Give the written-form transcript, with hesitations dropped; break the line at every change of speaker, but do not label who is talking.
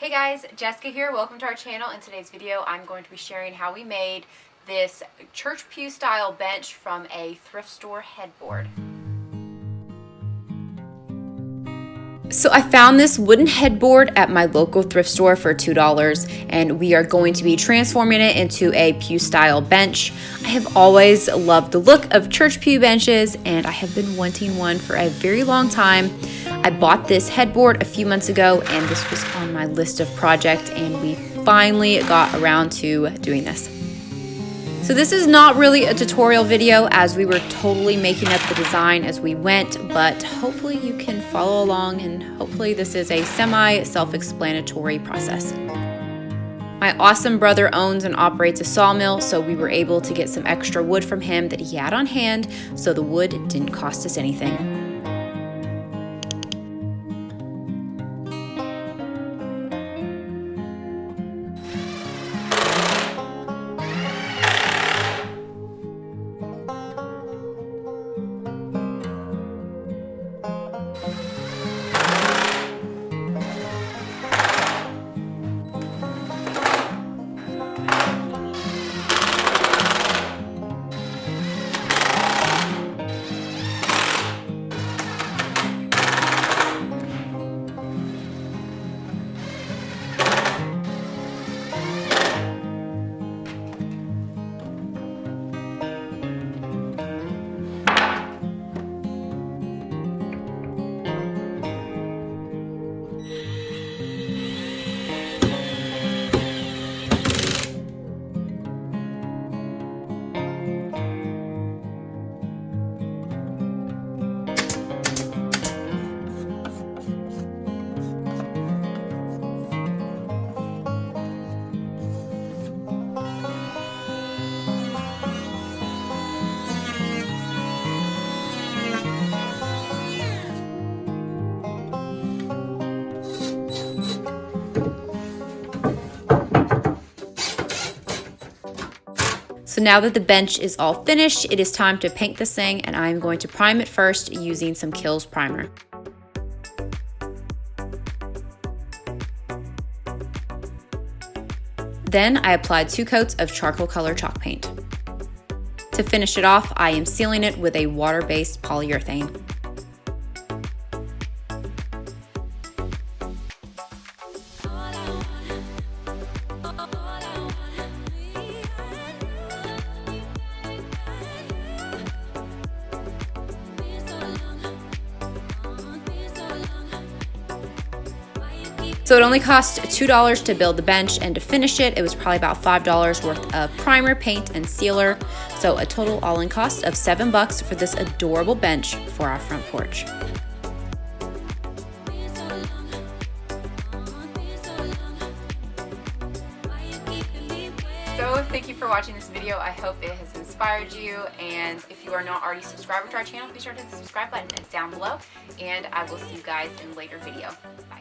Hey guys, Jessica here. Welcome to our channel. In today's video, I'm going to be sharing how we made this church pew style bench from a thrift store headboard. So I found this wooden headboard at my local thrift store for $2, and we are going to be transforming it into a pew style bench. I have always loved the look of church pew benches, and I have been wanting one for a very long time. I bought this headboard a few months ago, and this was on my list of projects, and we finally got around to doing this. So this is not really a tutorial video, as we were totally making up the design as we went, but hopefully you can follow along, and hopefully this is a semi-self-explanatory process. My awesome brother owns and operates a sawmill, so we were able to get some extra wood from him that he had on hand, so the wood didn't cost us anything. So now that the bench is all finished, it is time to paint this thing, and I'm going to prime it first using some Kilz primer. Then I applied 2 coats of charcoal color chalk paint. To finish it off, I am sealing it with a water-based polyurethane. So it only cost $2 to build the bench, and to finish it, it was probably about $5 worth of primer, paint, and sealer. So a total all-in cost of $7 for this adorable bench for our front porch. So thank you for watching this video. I hope it has inspired you, and if you are not already subscribed to our channel, be sure to hit the subscribe button. It's down below, and I will see you guys in a later video. Bye.